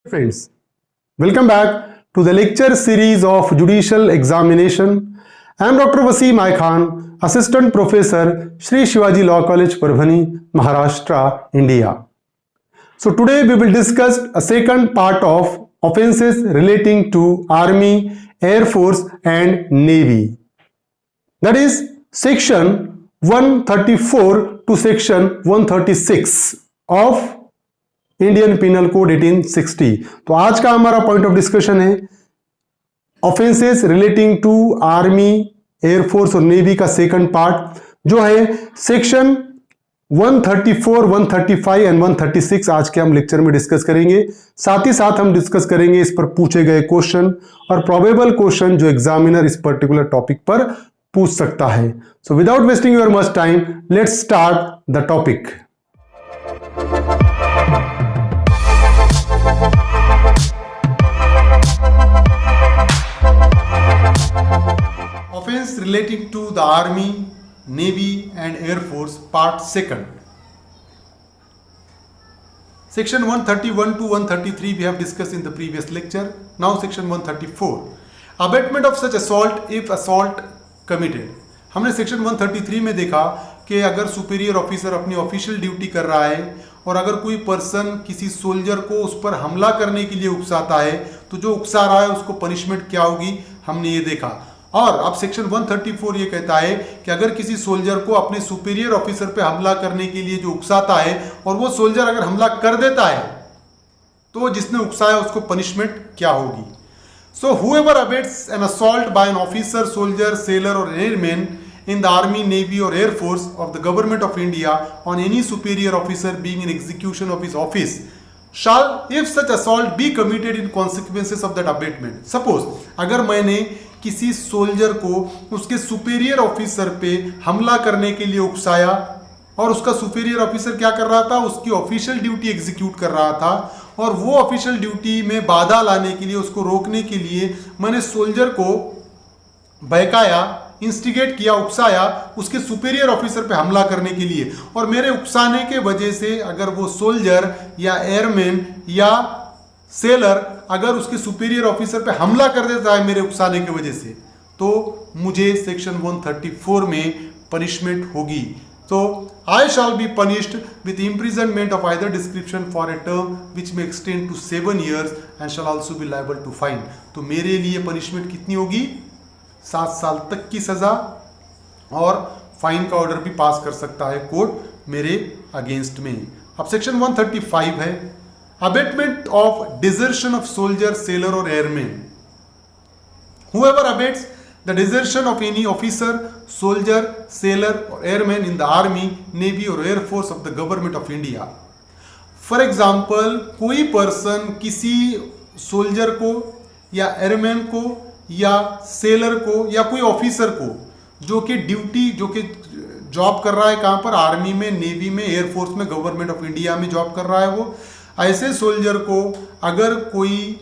Friends, welcome back to the lecture series of Judicial Examination. I am Dr. Wasim I Khan, Assistant Professor, Shri Shivaji Law College, Parbhani, Maharashtra, India. So today we will discuss a second part of offences relating to Army, Air Force and Navy. That is section 134 to section 136 of Indian penal code 1860। तो आज का हमारा point of discussion है offences relating to army, air force और navy का second part जो है section 134, 135 and 136 आज के हम लेक्चर में डिस्कस करेंगे। साथ ही साथ हम डिस्कस करेंगे इस पर पूछे गए क्वेश्चन और प्रोबेबल क्वेश्चन जो एग्जामिनर इस पर्टिकुलर टॉपिक पर पूछ सकता है। So without wasting your much time, let's start the topic. Offense relating to the Army, Navy and Air Force Part 2nd. Section 131 to 133 we have discussed in the previous lecture. Now section 134. Abatement of such assault if assault committed. हमने section 133 में देखा कि अगर superior officer अपनी official duty कर रहा है और अगर कोई पर्सन किसी सोल्जर को उस पर हमला करने के लिए उकसाता है तो जो उकसा रहा है उसको पनिशमेंट क्या होगी, हमने ये देखा। और अब सेक्शन 134 ये कहता है कि अगर किसी सोल्जर को अपने सुपीरियर ऑफिसर पे हमला करने के लिए जो उकसाता है और वो सोल्जर अगर हमला कर देता है तो जिसने उकसाया उसको पनिशमेंट क्या होगी। सो whoever abets an assault by an officer, soldier, sailor or airman in the army, navy or air force of the government of India on any superior officer being in execution of his office shall, if such assault be committed in consequences of that abatement. Suppose अगर मैंने किसी soldier को उसके superior officer पे हमला करने के लिए उकसाया और उसका सुपीरियर ऑफिसर क्या कर रहा था, उसकी ऑफिशियल ड्यूटी एग्जीक्यूट कर रहा था और वो ऑफिशियल ड्यूटी में बाधा लाने के लिए, उसको रोकने के लिए मैंने सोल्जर को बहकाया, इंस्टिगेट किया, उकसाया उसके सुपीरियर ऑफिसर पे हमला करने के लिए और मेरे उकसाने के वजह से अगर वो सोल्जर या एयरमैन या सेलर अगर उसके सुपीरियर ऑफिसर पे हमला कर देता है मेरे उकसाने की वजह से तो मुझे सेक्शन 134 में पनिशमेंट होगी। तो I shall be punished with imprisonment of either description for a term which may extend to 7 years and shall also be liable to fine. तो मेरे लिए पनिशमेंट कितनी होगी, 7 साल तक की सजा और फाइन का ऑर्डर भी पास कर सकता है कोर्ट मेरे अगेंस्ट में। अब सेक्शन 135 है abatement of desertion of soldier, sailor or airman. Whoever abets the desertion of any officer, soldier, sailor or airman in the army, navy or air force of the government of India. For example, कोई person किसी soldier को या airman को या seller को या कोई officer को जो कि ड्यूटी जो कि जॉब कर रहा है कहाँ पर, आर्मी में, नेवी में, एयरफोर्स में, गवर्नमेंट ऑफ इंडिया में जॉब कर रहा है, वो ऐसे सोल्जर को अगर कोई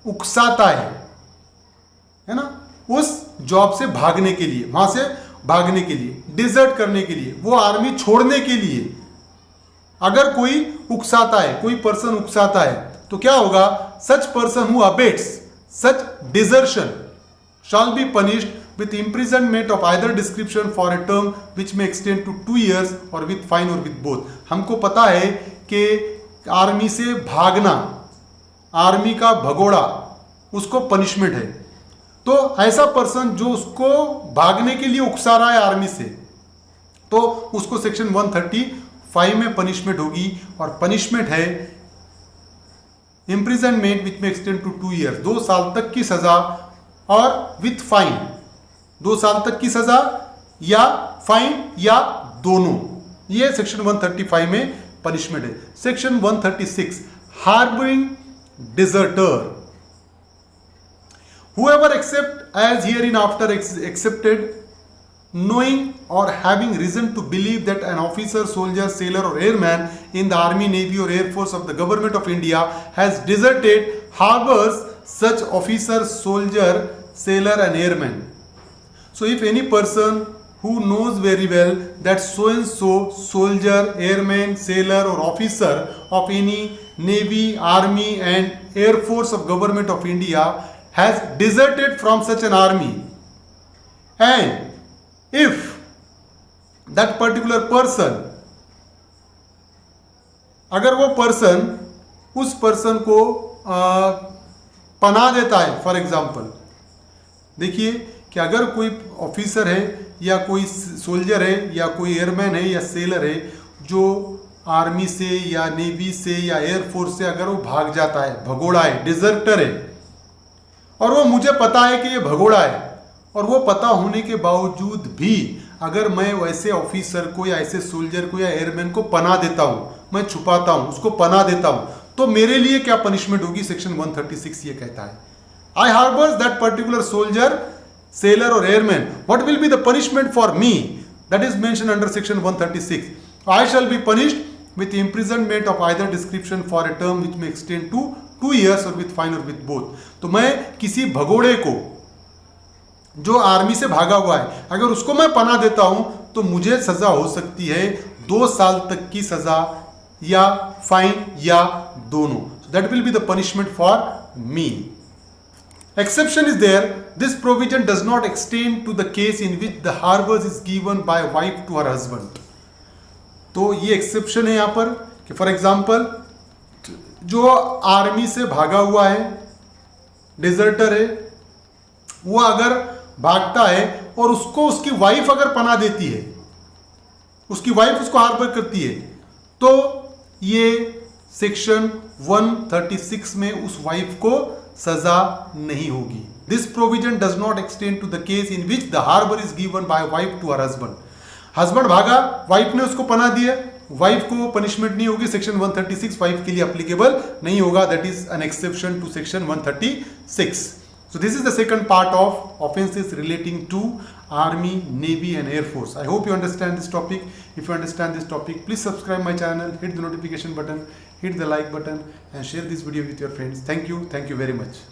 उकसाता है ना, उस जॉब से भागने के लिए, वहां से भागने के लिए, डिजर्ट करने के लिए, वो आर्मी छोड़ने के लिए अगर कोई उकसाता है, कोई पर्सन उकसाता है तो क्या होगा, such person who abets such desertion shall be punished with imprisonment of either description for a term which may extend to 2 years or with fine or with both। हमको पता है कि आर्मी से भागना, आर्मी का भगोड़ा, उसको पनिशमेंट है। तो ऐसा पर्सन जो उसको भागने के लिए उकसा रहा है आर्मी से तो उसको सेक्शन 135 में पनिशमेंट होगी और पनिशमेंट है इंप्रिजनमेंट विच में एक्सटेंड टू 2 years, 2 साल तक की सजा और विथ फाइन, 2 साल तक की सजा या फाइन या दोनों, ये सेक्शन 135 में पनिशमेंट है। Section 136 harbouring deserter. Whoever accept as hereinafter accepted, knowing or having reason to believe that an officer, soldier, sailor or airman in the army, navy or air force of the government of India has deserted, harbors such officer, soldier, sailor and airman. So if any person who knows very well that so and so soldier, airman, sailor or officer of any Navy, Army and Air Force of Government of India has deserted from such an army, and if that particular person, अगर वो person उस person को पनाह देता है, for example देखिए कि अगर कोई ऑफिसर है या कोई सोल्जर है या कोई एयरमैन है या सेलर है जो आर्मी से या नेवी से या एयरफोर्स से अगर वो भाग जाता है, भगोड़ा है, डिजर्टर है, और वो मुझे पता है कि ये भगोड़ा है, और वो पता होने के बावजूद भी अगर मैं वैसे ऑफिसर को या ऐसे सोल्जर को या एयरमैन को पनाह देता हूँ, मैं छुपाता हूँ, उसको पनाह देता हूँ, तो मेरे लिए क्या पनिशमेंट होगी? सेक्शन 136 ये कहता है, I harbours that particular soldier, sailor or airman, what will be the punishment for me? That is mentioned under section 136. I shall be punished with imprisonment of either description for a term which may extend to 2 years or with fine or with both. तो मैं किसी भगोड़े को जो army से भागा हुआ है, अगर उसको मैं पनाह देता हूं तो मुझे सजा हो सकती है 2 साल तक की सजा या फाइन या दोनों. So that will be the punishment for me. Exception is there. This provision does not extend to the case in which the harbors is given by a wife to her husband. तो ये exception है यहाँ पर कि for example जो army से भागा हुआ है, डिजर्टर है, वो अगर भागता है और उसको उसकी वाइफ अगर पनाह देती है, उसकी वाइफ उसको हार्बर करती है, तो ये सेक्शन 136 में उस वाइफ को सजा नहीं होगी. This provision does not extend to the case in which the harbour is given by wife to her husband. Husband भागा, वाइफ ने उसको पनाह दिया, वाइफ को पनिशमेंट नहीं होगी. सेक्शन 136 वाइफ के लिए एप्लीकेबल नहीं होगा. That is an exception to section 136. So this is the second part of offenses relating to Army, Navy and Air Force. I hope you understand this topic. If you understand this topic, please subscribe my channel, hit the notification button, hit the like button and share this video with your friends. Thank you very much.